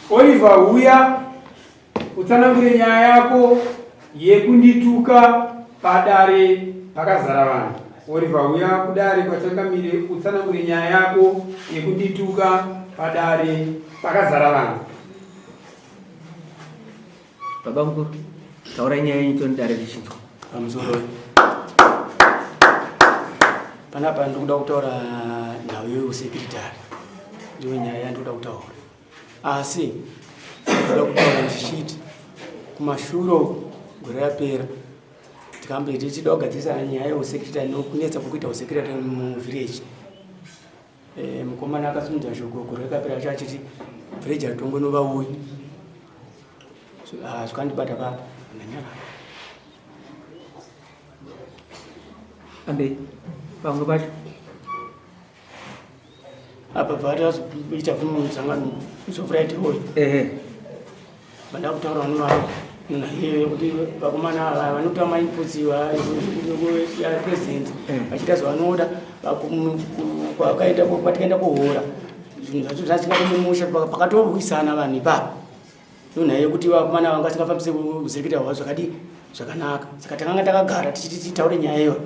Oliver uya utsanangure nyaya yako yekundituka padare pakazara vanhu. Oliver uya kudare kwatangamire utsanangure nyaya yako yekundituka padare pakazara vanhu. Baba mkuru, taura nyaya yenyu ndare richinzwa. Amzoro. Panapa ndokuda kutaura nawe usekretari. Ndiyo nyaya yandoda kutaura. Asi ndokuda kutaura ndichiti kumashuro gore rapera tikambe tichida kugadzirisa nyaya yeusekretari nokunetsa kuita usekretari muvillage. Mukomana akasimudza shoko gore rapera achiti village ratongo novauyi. Zvakandibata pa nanyara. Ande pamwe pacho apa bvata ita fumu sangano sofrite hoy banda kutaura vanhu na hiyo kuti vakomana vanotama iputsiwa ya president vachita zvavanoda kwakaenda kwatikaenda kuhora zvinhu zvacho zvasingamumusha pakatorwisana vanhu ipapo ndonaye kuti vakomana vangasingafambise usekretari hwavo zvakadi zvakanaka saka takanga takagara tichiti titaure nyaya iyoyo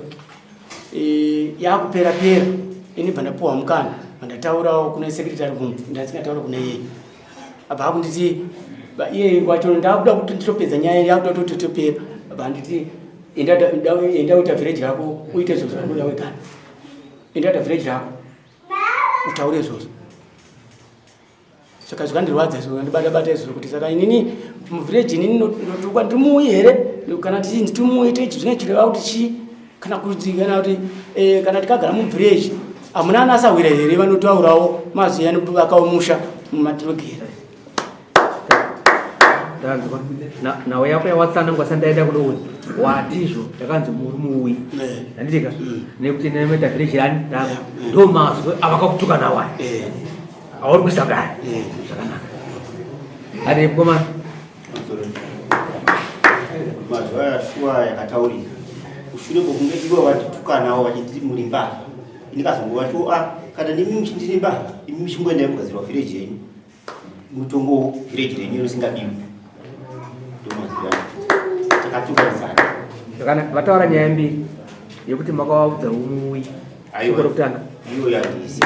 yakupera pera ini pandapuwa mukana ndataurawo kuna sekretari kumwe ndasingataura kuna yeye abva akunditi iye kwacho ndakuda kuti nditopedza nyaya yakuda kuti totopera abva nditi enda uita village yako uite zvozvo zvanoda wegana enda uita village yako utaure zvozvo saka zvakandirwadza izvo ndibata izvo kuti saka inini muvillage inini ndotukwa ndimui here kana tichi ndimui tichi zvine chireva kuti chii kana kuti kana tikagara muvillage amuna anasawira here vanotaurawo mazwi anobakaomusha mumadhirogera ndanzwa nawe yako yawatsanangwa sandaenda kudowe watizvo takanzi muri muwi handitika nekuti nemeta village rani ndo mazwi avakakutuka nawa auri kusagara zvakanaka ade mukoma mazwi ayashuwa yakataurika ushure kwokunge ivo vatitukanawo vachiti muri mbavha ndikazongova kana ndimi ndiri mbavha imi muchingoenda kugadzirwa village yenyu mutongo village renyu inosingadiwi ndomazivaa takatukanisana zvakanaka vataura nyaya mbiri yekuti makawaudza umuwi shoko rokutanga iyo yandisi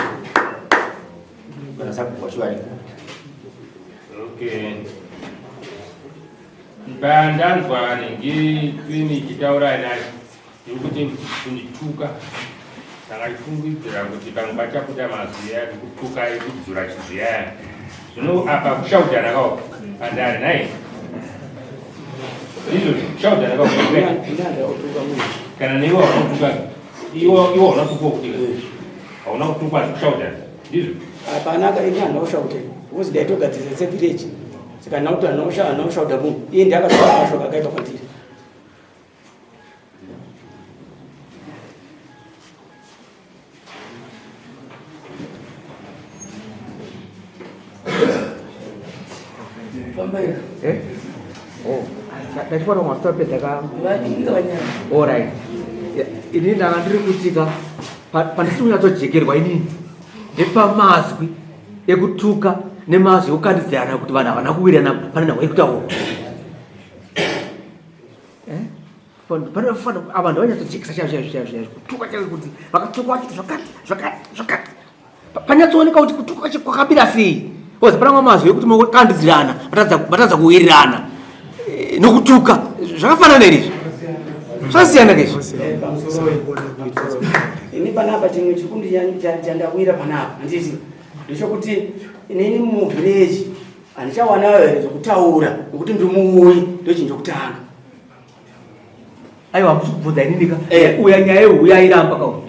kana sabhuku wacho variko ndanzwa ndingi chitaura naye yokuti kundituka takafungidzira kuti pamwe pachakuda mazwi ati kutuka ekudzura chiziya zvino apa kushaudana kawo pandari naye izvo kushaudana kawo kana neiwo haunotuka iwo haunatukwa kuti hauna kutukwa kushaudana ndizvo hapana akaini hanaushaute because ndaitogadzirisa sevillage saka nauti hanaushaudha munhu iye ndiakasoa mashoko akaita kwandiri ndachipata mwasitapedza ka alright ini ndanga ndiri kutika pandisiri kunyatsojekerwa inini ndepamazwi ekutuka nemazwi ekukandidzana kuti vanhu havana kuwirana pane nhau yekutaura ava ndavanyatsodzikisa chaizvo kutuka chaizvo kuti vakatukwa vachiti zvakati panyatsooneka kuti kutuka kwacho kwakambira sei ozi panamwa mazwi ekuti mokandidzirana vatadza kuwirirana nokutuka zvakafanana nerizvo zvasiyana kezvo ini panapa chimwe chikundi chandawira panapa handiti ndechokuti inini muvillage handichawanawo here zvokutaura nokuti ndimuui ndochinhu chokutanga aiwa hamusi kubvunza ininika uya nyaya yeuya airamba kao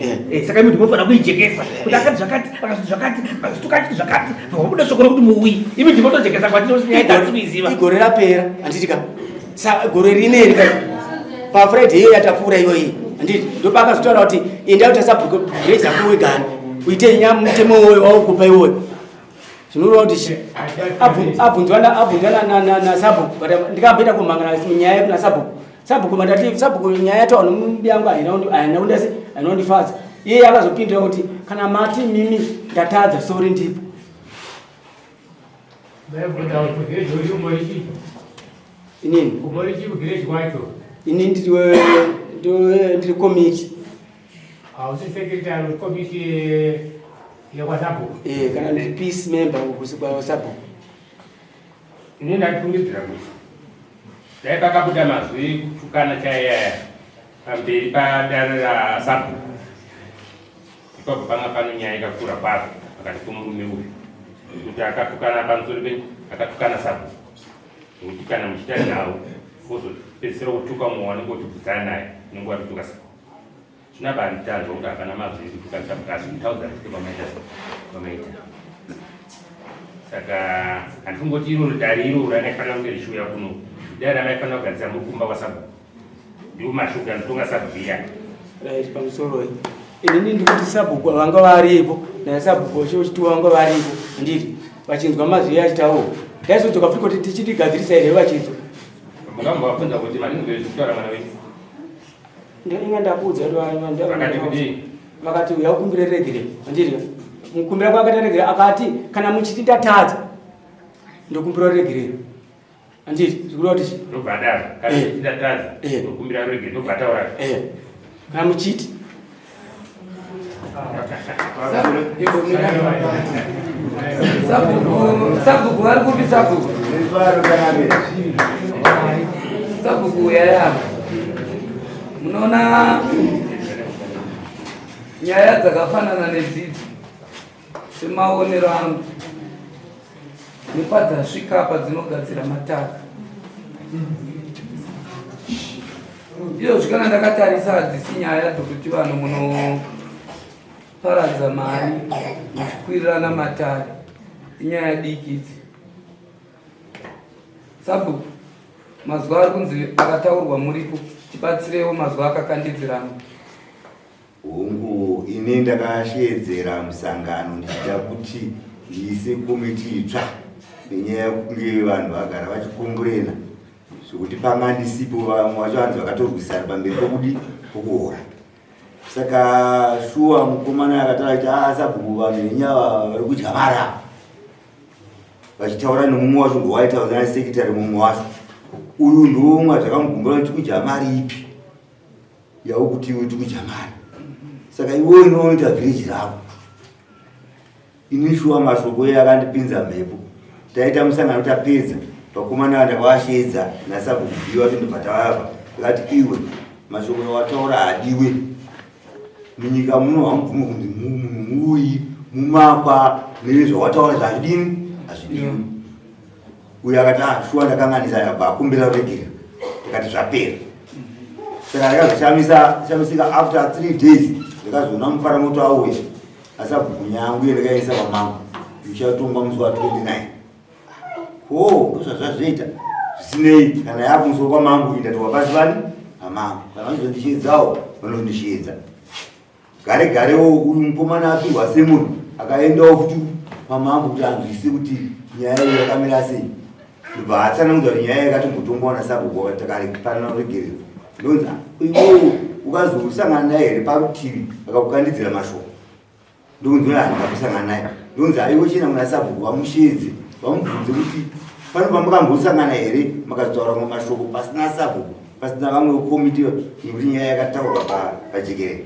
saka imi ndimofanira kuijekesa kuti akati zvakati akazvitukachiti zvakati vamuda shoko rokuti muui imi ndimotojekesa kwatinonyaya idzatsimuiziva igore rapera handitika gore rineri pafriday iyo yatapfuura iyoyi handiti ndopakazotaura kuti enda kuti asabhuke village yako wegani uite nyamutemo woyo waukupa iwoyo zvinoreva kuti abvunzwa nasabhuku ndikamboenda kumhangana nyaya nasabhuku sabhuku mandati sabhuku nyaya yacho anomubi yangu ainondifadza iye akazopindira kuti kana mati mimi ndatadza sori ndipo inini ini ndiri komiti kana ndiri peace member kwaSABHU. Ini ndakufungidzira kuti dai pakabuda mazwi kutukana chaiya pamberi padare raSABHU, ipapo panga pano nyaya yakakura kwazvo pakati pomurume uyu kuti akatukana pamusoro akatukana SABHU, nokuti kana muchita nhau wozopedzisira kutuka mumwe wanenge uchibvudzana naye unenge watutuka SABHU. Zvinobaanditadzwa kuti hapana mazwi ekutuka SABHU asi kutaudza kuti pamaita. Saka handifungoti iroro dare iroro raifanira kunge richiuya kuno, dare ramaifanira kugadzira mukumba waSABHU, ndiwo mashoko anotonga SABHU iya. Right, pamusoro inini ndikuti SABHU vanga varipo naSABHU chochitiwa vanga varipo nditi vachinzwa mazwi achitawo yaizodzoka futi kuti tichitigadzirisa here vachinzwa. Mungambovabvunza kuti maningi zvezvitaura mwana wenyu? Inga ndakudza vakati uya ukumbire regere nditi mukumbira kwakaita regere akati kana muchititatadza ndokumbira regere anditi zvikureva kuti ndobvadaro kana muchititatadza ndokumbira regere ndobvataura kana muchiti SABHU vari kupi SABHU yaya munoona nyaya dzakafanana nedzidzo semaonero angu nepadzasvika padzinogadzira mataka izvozvi kana ndakatarisa hadzisi nyaya dzokuti vanhu munoparadza mari muchikwirirana matare, inyaya diki idzi. SABHU mazwi ari kunzi akataurwa muripo, tibatsirewo mazwi akakandidzirana. Hongu ini ndakashedzera musangano ndichida kuti ndiise komiti itsva nenyaya yekunge vanhu vagara vachikomborena zvokuti panga ndisipo vamwe vacho vanzi vakatorwisana pamberi pokudi pokuhora. Saka shuwa mukomana akataura kuti SABHU vanhu nenyaya vari kudya mara vachitaura nemumwe wacho ndowaitaura nasekitari mumwe wacho uyu ndomwe zvakamugumbura kuti kudya mari ipi yavo kuti iwe tikudya mari. Saka iwe unoita village rako ini shuwa mashoko yakandipinza mhepo taita musangano tapedza vakomana ndakavashedza naSABHU kudiwa tindobva tavapa akati iwe mashoko awataura hadiwe munyika muno hamubvume kunzi muyi mumakwa nezvawataura zvazvidini hazvidiwi. Uyo akati shuwa ndakanganisa yabva akumbira regera akati zvapera. Saka ndakazoshamisa after 3 days ndakazoona muparamoto auya aSABHU nyangu ndakaisa pamangu ichatonga musi wa29 ndozvazvazoita zvisinei kana yakumusoro kwamangu indatowa pasi vani amangu kana vanozondishedzawo vanondishedza gare garewo. Uyu mukomana apirwa semunhu akaendawo futi pamangu kuti anzwise kuti nyaya iyi yakamira sei ndobva atsanangudza kuti nyaya yakatombotongwa naSABHU wakatakare panana regerero ndonzi iwewo ukazosangana naye here parutivi akakukandidzira mashoko ndonzi handikakusangana naye ndonzi aiwe chena muna SABHU vamushedze vamubvunze kuti pano pamakambosangana here makazotaura mamwe mashoko pasina SABHU pasina vamwe komiti nekuti nyaya yakataurwa pajekerere.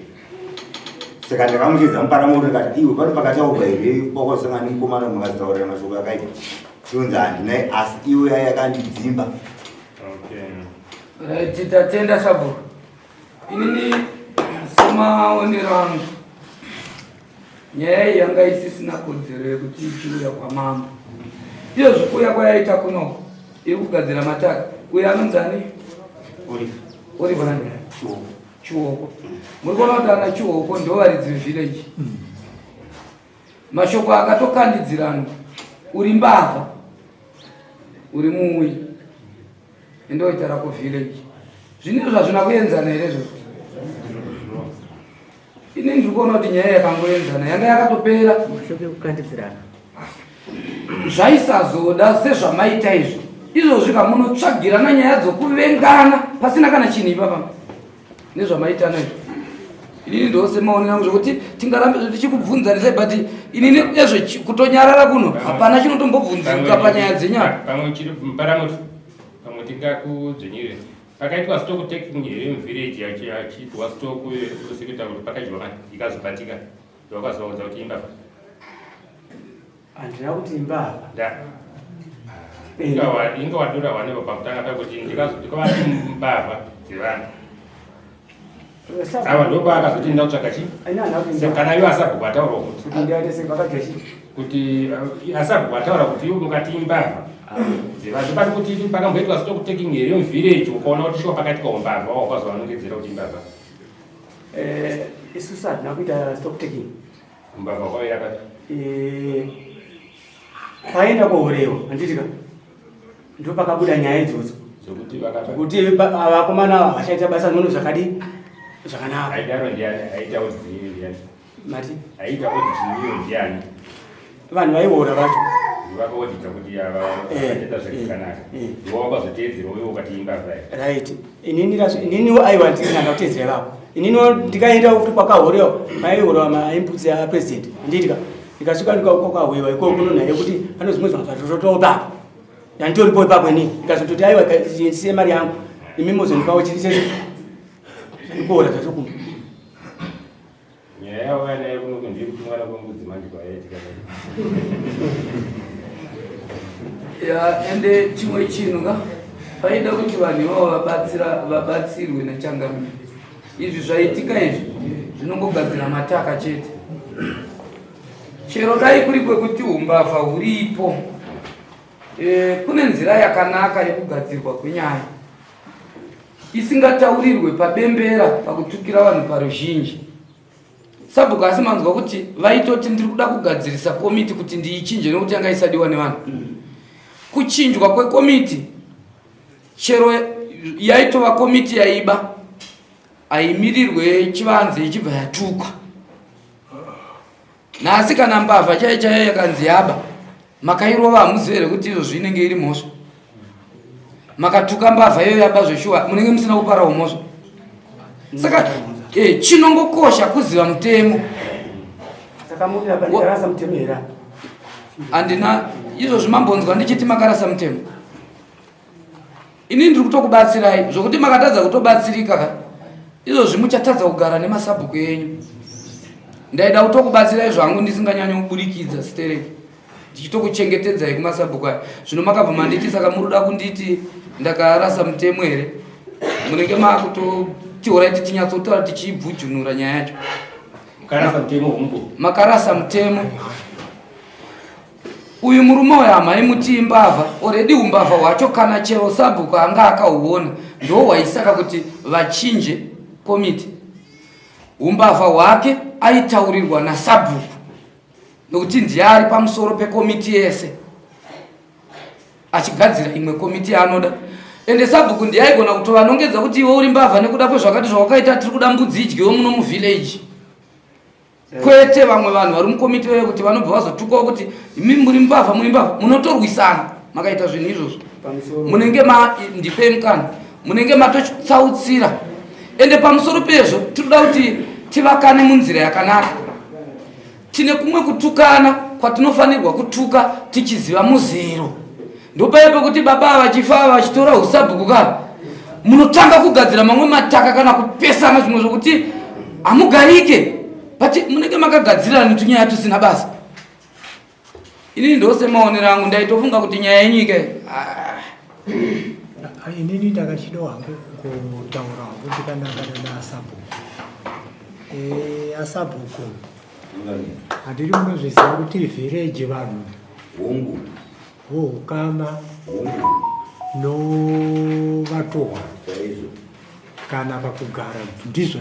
Saka ndakamushedza muparamoto ndikati iwe pano pakataurwa here pakasangana nemukomana makazotaurira mashoko akaipa ndonzi handinaye asi iwe yakandidzimba. Titatenda SABHU. Inini semaonero angu nyaya iyi yanga isisina kodzero yekuti ichiuya kwamambo. Iyo zvikuya kwayaita kunoko iri kugadzira mataka uyo anonzani Oliver Chiwoko. Muri kuona kuti ana Chiwoko ndo varidzi vevillage. Mashoko akatokandidzirana uri mbavha uri muwi ndoita rako village. Zvinezvo hazvina kuenzana here zvo? Ini ndiri kuona kuti nyaya yakangoenzana yanga yakatopera mashoko ekukandidzirana zvaisazoda sezvamaita izvo izvozvika munotsvagirana nyaya dzokuvengana pasina kana chinhu ipapa nezvamaita naizvo inini ndose maonera angu zvokuti tingarambe tichikubvunzanisa but inini ezve kutonyarara kuno hapana chinotombobvunzika panyaya dzenyaya. Pamwe chiri mparamoto pamwe tingakudzvinyire pakaitwa stock taking here muvillage yachiitwa stock kusekuita kuti pakadyiwa ikazobatika ndowakazoudza kuti imbavha handina kuti imbavha inga wadura wanevo pakutanga pakuti ndikavati mbavha dzevanhu ava ndopakazoti ndinda kutsvaka chii kana ivo asabhuku ataura kuti asabhuku ataura kuti ivo mukati imbavha dzevanhu pati kuti pakamboitwa stock taking here muvillage ukaona kuti shuwa pakaitika umbavha wakazovanongedzera kuti imbavha isusu hatina kuita stock taking umbavha kwavairakati paenda kohorewa handitika ndo pakabuda nyaya idzodzo kuti vakomana vachaita basa rinono zvakadi zvakanaka. Aidaro ndiani aita kuti ndiani mati aita kuti chiniyo ndiani vanhu vaiora vacho vakaodita kuti ava aita zvakanaka iwo wakazotedzera uye ukati imbavha right inini aiwa ndinanga kutedzera vavo inini ndikaenda kuti kwakahorewa maihorewa mainputs yapresident handitika ndikasvika ndikakahwewa ikoko kunonhaye kuti pane zvimwe zvatotopa yanditoripo ipapo inini ndikazototi aiwa siye mari yangu imimozondipawo chiri chese ndikuora zvatokuno nyaya yavo yanaye kuno ndiri kuti mwana kwembudzi manje kwayaitika ende chimwe chinhu ka paida kuti vanhu ivavo vabatsirwe nechangamire. Izvi zvaitika izvi zvinongogadzira mataka chete. Chero dai kuri kwekuti umbavha huripo kune nzira yakanaka yekugadzirwa kwenyaya isingataurirwe pabembera pakutukira vanhu paruzhinji. Sabhuku asi manzwa kuti vaitoti ndiri kuda kugadzirisa komiti kuti ndiichinje nekuti yanga isadiwa nevanhu. Kuchinjwa kwekomiti chero yaitova komiti yaiba aimirirwe chivanze ichibva yatukwa. Nasi kana mbavha chaiyo yakanzi yaba makairova hamuzivere kuti izvo inenge iri mhosva. Makatuka mbavha iyo yaba zveshuwa munenge musina kupara umhosva. Saka chinongokosha kuziva mutemo. Saka muri apa ndikarasa mutemo era. Andina izvo zvimambonzwa ndichiti makarasa mutemo. Ini ndiri kutokubatsirai zvokuti makatadza kutobatsirika izvo zvimuchatadza kugara nemasabhuku enyu. Ndaida kutokubatsirai zvangu ndisinganyanyo kuburikidza stereki. Ndichitokuchengetedzai kumasabhuku aya. Zvino makabva manditi saka muruda kunditi ndakarasa mutemo here. Munenge makutotihorai tichinyatsotaura tichibvujunura nyaya yacho. Makarasa mutemo humbo. Makarasa mutemo. Uyu murume uyu hamaimuti imbavha already umbavha hwacho kana chero sabhuku anga akahuona ndo hwaisaka kuti vachinje komiti. Umbavha hwake aitaurirwa nasabhuku nokuti ndiye ari pamusoro pekomiti yese achigadzira imwe komiti yaanoda. Ende sabhuku ndiye aigona kutovanongedza kuti iwe uri mbavha nekuda kwezvakati zvawakaita tiri kuda mbudzi idyiwe muno muvillage. Kwete vamwe vanhu vari mukomiti weyo kuti vanobva vazotukawo kuti imi muri mbavha munotorwisana makaita zvinhu izvozvo. Munenge ndipei mukana munenge matotsautsira. Ende pamusoro pezvo tinoda kuti tivakane munzira yakanaka. Tine kumwe kutukana kwatinofanirwa kutuka tichiziva muzero. Ndopaye pekuti baba vachifa vachitora usabhuku kana munotanga kugadzira mamwe mataka kana kupesana zvimwe zvokuti hamugarike. Pati munenge makagadzirana tunyaya tusina basa. Inini ndose maonero angu ndaitofunga kuti nyaya yenyike inini ndakachido hangu kutaura kuti kanangana nasabhuku. Asabhuku handiri unozviziva kuti village vanhu vohukama novatohwa kana pakugara ndizvo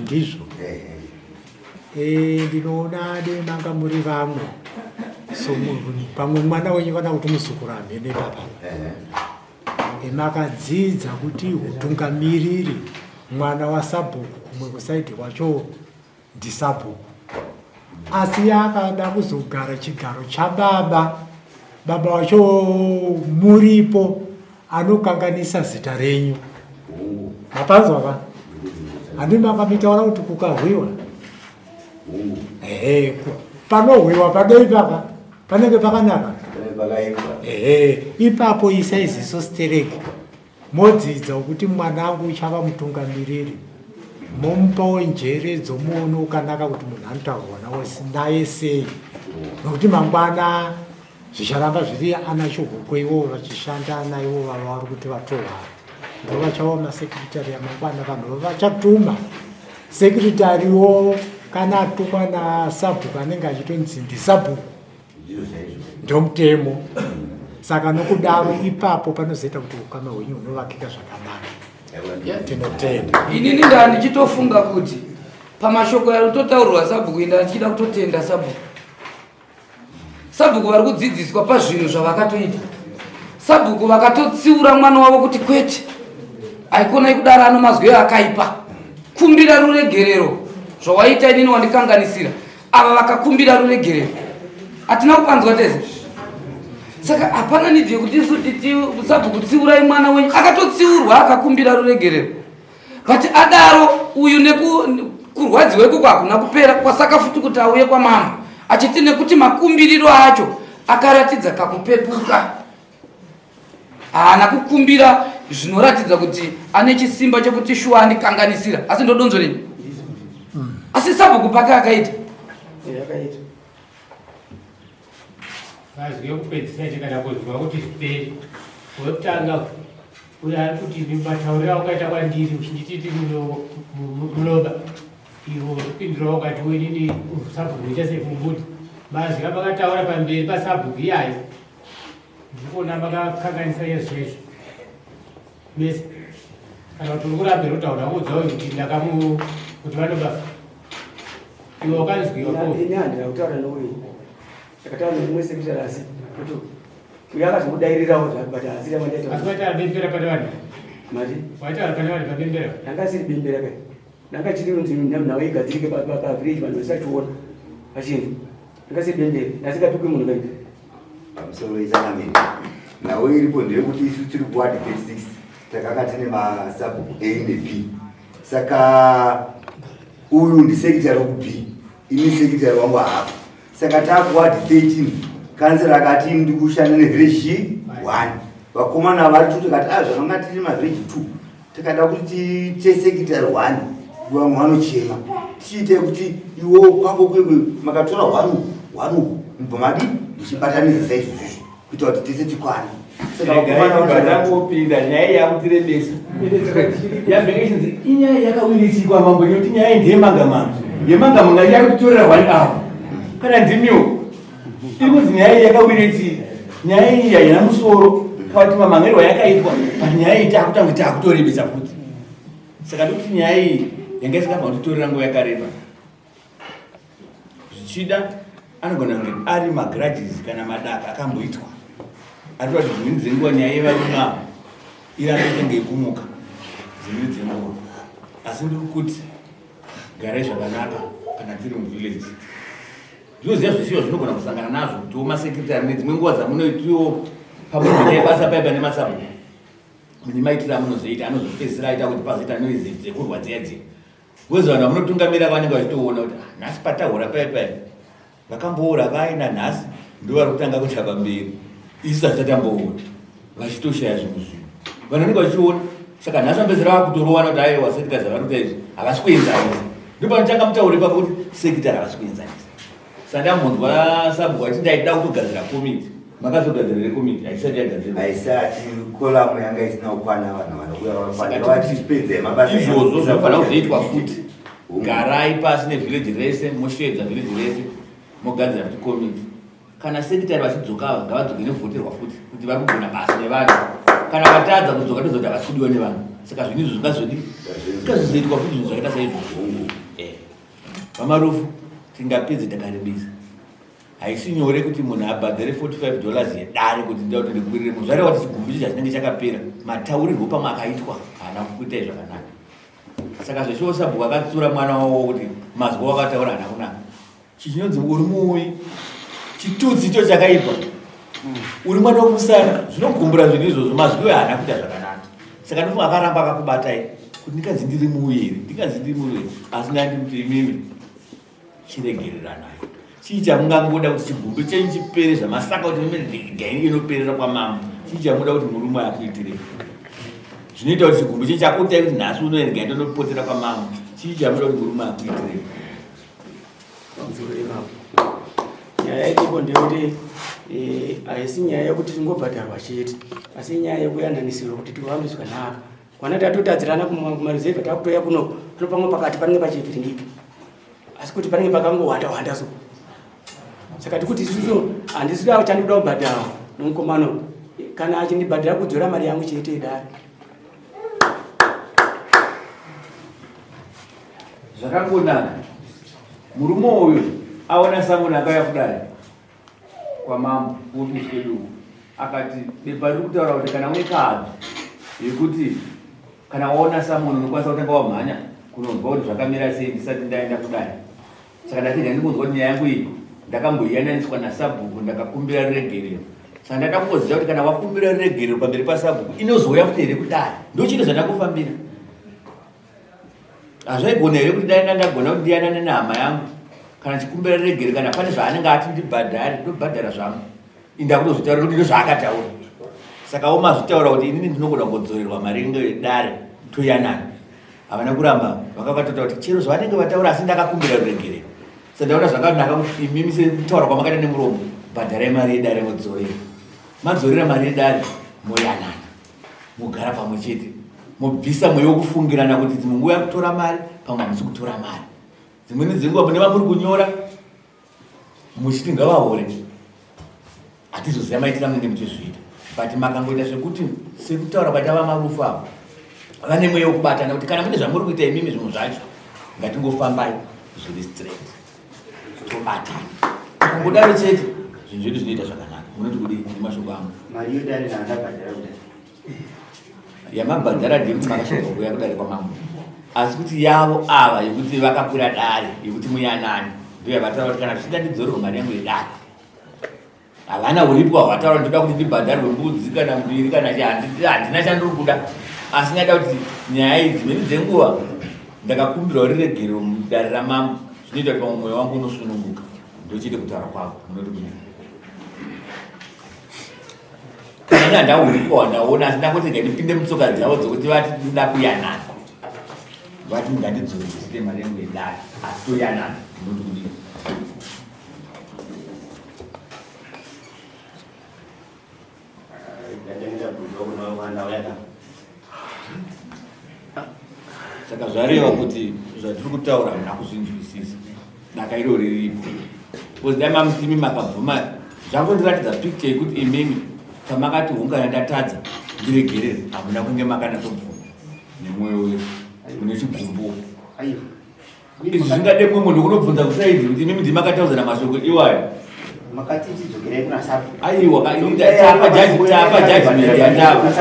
ndinoona ade manga muri vamwe so pamwe mwana wenyu kana kuti muzukuru amene papa makadzidza kuti utungamiriri mwana wasabhuku kumwe kusaidhi kwacho ndisabhuku asi akada kuzogara chigaro chababa baba wacho muripo anokanganisa zita renyu mapanzwa ka handi makamitaura kuti kukahwiwa panohwiwa padoi papa panenge pakanaka Pakaipa. ipapo isaiziso stereki modzidza kuti mwanangu uchava mutungamiriri momupawo njere dzomuono ukanaka kuti munhu anotaurwa nawo naye sei nokuti mangwana zvicharamba zviri ana chihukwe ivo vachishanda naivo vava vari kuti vatorwa ndo vachawa masekretari amangwana vanhu vachatuma sekretariwo kana atumwa nasabhuku anenge achitonzi ndisabhuku ndomutemo saka nokudaro ipapo panozoita kuti ukama hwenyu hunovakika zvakanaka tinotenda inini nda ndichitofunga kuti pamashoko yarutotaurwa sabhuku inda ndichida kutotenda sabhuku vari kudzidziswa pazvinhu zvavakatoita sabhuku vakatotsiura mwana wavo kuti kwete aikona kudaro anomazwi akaipa kumbira ruregerero zvawaita inini wandikanganisira ava vakakumbira ruregerero hatina kupanzwa tese saka hapana nidhi yekuti sabhuku tsiurai mwana wenyu akatotsiurwa akakumbira ruregerero but adaro uyu nekurwadziwa ikoko hakuna kupera kwasaka futi kuti auye kwamama achiti nekuti makumbiriro acho akaratidza kakupepuka haana kukumbira zvinoratidza kuti ane chisimba chekuti shuwa andikanganisira asi ndodonzo renyu asi sabhuku pake akaita Kazi yokupedzisa chikada kuzwa kuti zviperi wekutanga uyo ari kuti matauriro wakaita kwandiri uchindititi muloba iwo kupindura wakati wenini sabhuku ita sepfumbuti bazi rapakataura pamberi pasabhuku iyayo ndikona makakanganisa yesu izvo bese kana kuti uri kuramba rotaura udzawo kuti ndakamu kuti vanobafa iwe wakanzwiwa ini handina kutaura nouyu takataura nemumwe sekretari asi kuti uyo akazomudairirawo but asi asiwataura bembera pane vanhu mati wataura pane vanhu pabembera ndanga asiri bembera kai ndanga chiri kuti nawe igadzirike pavillage vanhu vasachiona pachinhu ndanga asiri bembera ndasingatukwi munhu kai pamusoro ichanamiri nawe iripo ndeyekuti isu tiri kuwadi 36 takakatine masabhuku A ne B saka uyu ndisekretari wekuB ini sekretari wangu hapo saka takuwadi 13 kansera akati ndi kushanda nevillage 1 vakomana vari tu tikati zvakanga tiri mavillage 2 tikada kuti tesekretari 1 vamwe vanochema tichiite kuti iwo kwako kwekwe makatora 1 mbomadi muchibatanidza saizvozvizvo kuita kuti tese tikwane ndangopinda nyaya yakutirembesa yambenge chinzi inyaya yakawirisikwa mambo nekuti nyaya ndeyemangamanga yemangamanga yakutorera 1 hour kana ndimiwo iri kunzi nyaya yakawirisi nyaya iyi haina musoro kawati mamangerwa yakaitwa but nyaya iyi takutanga takutorembesa futi saka ndokuti nyaya iyi yanga isikabva kutitorera nguva yakareba zvichida anogona kunge ari magrudges kana madaka akamboitwa ari kuti dzimweni dzenguva nyaya yevaruma iramenge ikumuka dzimweni dzenguva asi ndiri kuti garai zvakanaka kana tiri muvillage zvoziva zvisiwa zvinogona kusangana nazvo kutiwo masekretari nedzimwe nguva dzamunoitiwo pamunoita basa paipa nemasabhuku mune maitiro amunozoita anozopedzisira aita kuti pazoita noizi dzekurwadziadzi wezi vanhu vamunotungamira vanenge vachitoona kuti nhasi pataura paipai vakamboora vaina nhasi ndo vari kutanga kuta pamberi isu hatisatatamboona vachitoshaya zvinhu zvinhu vanhu vanenge vachiona saka nhasi vambezera vakutorovana kuti aiwa sekretari zavari kuita izvi havasi kuenzanisa ndopanotanga mutaure ipapo kuti sekretari havasi kuenzanisa sandambonzwa sabhuku ati ndaida kutogadzira komiti makazogadzirire komiti haisati yagadzirwa haisati kolamu yanga isina kukwana vanhu vanokuyavatipedze mabasa izvozvo zvinofanira kuzoitwa futi garai pasi nevillage rese moshedza village rese mogadzira kuti komiti kana sekretari vachidzoka ngavadzoke nevhoterwa futi kuti vari kugona basa nevanhu kana vatadza kudzoka tozoti havasi kudiwa nevanhu saka zvinhu izvo zvingazozoitwa futi zvinhu zvakaita saizvozvo vamarufu tingapedze takarebesa haisi nyore kuti munhu abhadhare $45 yedare kuti nda kuti ndikwirire muzvare wati chigumbu ichi chinenge chakapera mataurirwo pamwe akaitwa haana kuitai zvakanaka saka zveshiwo sabhuku akatsura mwana wavo kuti mazwa wakataura hana kunaka chichinonzi uri muwi chitutsi icho chakaipa uri mwana wokusana zvinogumbura zvinhu izvozvo mazwiwe haana kuita zvakanaka saka ndofunga akaramba akakubatai kuti ndinganzi ndiri muwi here ndinganzi ndiri muwi here asi ndandi kuti imimi chiregererana. Chii chamungangoda kuti chigumbu chenyu chipere zvamasaka kuti gaini inoperera kwamambo. Chii chamunoda kuti murume akuitire. Zvinoita kuti chigumbu chenyu chakutai kuti nhasi unoenda gaini inopotera kwamambo. Chii chamunoda kuti murume akuitire. Nyaya iripo ndeyekuti haisi nyaya yekuti tingobhadharwa chete, asi nyaya yekuyananisirwa kuti tihambe zvakanaka. Kwana tatotadzirana kumaruzevha takutoya kuno pano pamwe pakati panenge pachivhiringika, asi kuti panenge pakangowanda so. Saka tikuti isusu handisi chandikuda kubhadharwa nomukomano, kana achindibhadhara kudzora mari yangu chete idari. Zvakangonaka. Murume uyu aona Samoni akauya kudai kwamambo kumuswedu akati bepa riri kutaura kuti kana une kadhi yekuti kana waona Samoni unokwanisa kutanga wamhanya kunonzwa kuti zvakamira sei ndisati ndaenda kudai. Saka ndati ndandikunzwa kuti nyaya yangu iyi ndakamboiyananiswa naSabhuku ndakakumbira ruregerero. Saka ndada kungoziva kuti kana wakumbira ruregerero pamberi paSabhuku inozouya futi here kudai. Ndochito zvandakufambira. Hazvaigona here kuti dai ndagona kuti ndiyanane nehama yangu kana chikumbira ruregerero kana pane zvaanenge ati ndibhadhare ndobhadhara zvangu. Inda kutozotaura kuti ndozvaakataura. Saka womazvitaura kuti inini ndinogona kungodzorerwa mari ngedare toyanana. Havana kuramba vakakatota kuti chero zvavanenge vataura asi ndakakumbira ruregerero. Saka ndaona zvakanaka kuti imimi sekutaura kwamakaita nemuromo bhadharai mari yedare modzorera. Madzorera mari yedare moyanana. Mogara pamwe chete. Mobvisa mweya wokufungirana kuti dzimwe nguva yakutora mari pamwe hamusi kutora mari. Dzimweni dzenguva mune vamuri kunyora muchiti ngavahore. Hatizoziva maitira munenge muchizviita. But makangoita zvekuti sekutaura kwaita vamarufu avo vane mweya wokubatana kuti kana mune zvamuri kuita imimi zvinhu zvacho ngatingofambai zviri straight tobatana. Kungodaro chete zvinhu zvedu zvinoita zvakanaka. Munoti kudii nemashoko angu? Mari yodari naandabhadhara kudai. Yamabhadhara ndekuti makashoka kuuya kudari kwamambo. Asi kuti yavo ava yekuti vakapura dare yekuti muyanani ndiyo yavataura kuti kana zvichida ndidzorerwa mari yangu yedare. Havana uripo hwavataura ndoda kuti ndibhadharwe mbudzi kana mbiri kana handina chandiri kuda. Asi ndada kuti nyaya idzi dzimweni dzenguva ndakakumbirwa ruregerero mudare ramambo. Zvinoita kuti pamwe mwoyo wangu unosununguka. Ndochite kutaura kwavo. Munoti kudii? Kana ndauripo wandaona asi ndangoti ngandipinde mutsoka dzavo dzokuti vati ndoda kuyanana. Vati ngandidzorere mari yangu yedare asi toyanana. Munoti kudii? Saka zvareva kuti zvatiri kutaura hamuna kuzvinzwisisa. Daka iro riripo. Because dai mamutimi makabvuma zvangondiratidza picture yekuti imimi pamakati ungana ndatadza ndiregerere hamuna kunge makanatsobvuma nemwoyo wedu mune chigumbu. Izvi zvingade mumwe munhu kunobvunza kusaidzi kuti imimi ndimakataudzana mashoko iwayo. Makati tidzokerei kuna Sabhuku. Aiwa tapa judgment yatava.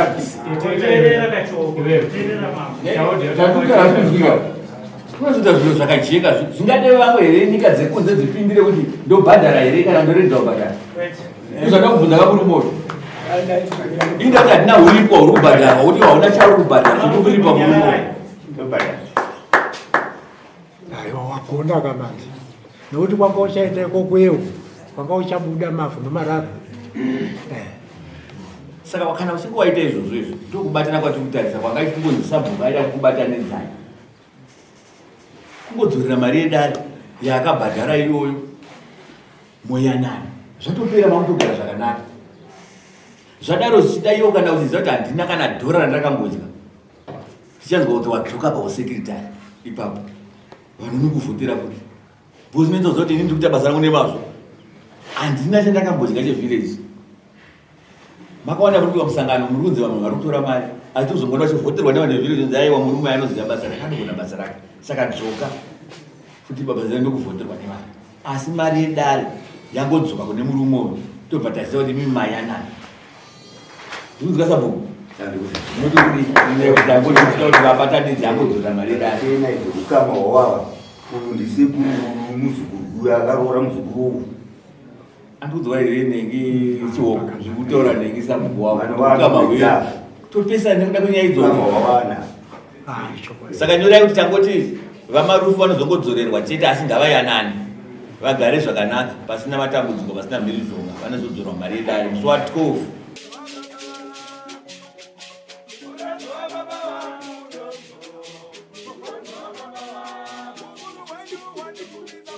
Kunozoita zvinhu zvakajeka zvingade vamwe here nyika dzekunze dzipindire kuti ndobhadhara here kana ndoredza kubhadhara. Izvada kubvunza vamurumoyo. Inda kuti hatina uripo huri kubhadharwa kuti hauna chauri kubhadhara chikuviri pamurumoyo. Aiwa wagona kamanje. Nokuti kwanga uchaita kokweyo. Kwanga uchabuda mavhu nomarara. Saka kana usiku waita izvozvo izvo ndokubatana kwatiri kutarisa kwanga kungonzi Sabhuku aida kukubatanedzai. Kungodzorera mari yedare yaakabhadhara iyoyo moyanani. Zvatopera makutogara zvakanaka. Zvadaro zvichida iwo kana uchiziva kuti handina kana dhora randakamgodya. Tichanzwa kuti wadzoka pausekiritari ipapo. Vanhu nokuvhotera kuti. Bhosi notoziva kuti ini ndiri kuita basa rangu nemazvo. Handina chandakambodya chevillage. Makawana kuti musangano muri kunzi vanhu vari kutora mari. Asi tozongoda vachivhoterwa nevanhu vevillage kunzi aiwa murume anoziva basa rake anogona basa rake. Saka dzoka futi baba zai ndokuvhoterwa nevanhu. Asi mari yedare yangodzoka kune murume uyu. Tobva taziva kuti mimi mayanana. Ndinonzwa Sabhuku. Munoti kuti ndangoti kuti vabatanidzi angodzora mari yedare. Tena izvo ukama hwawava. Uyu ndisekuru muzukuru uyu akaroora muzukuru uyu. Andikudzwa here nhengi chihoko zvekutaura nhengi Sabhuku wavo. Ukama hwedu. Topesana nekuda kwenyaya idzodzo. Saka nyorai kuti tangoti vamarufu vanozongodzorerwa chete asi ngavayanani. vagare zvakanaka pasina matambudziko pasina mhirizonga vanozodzorwa mari yedare musi wa12. Thank you.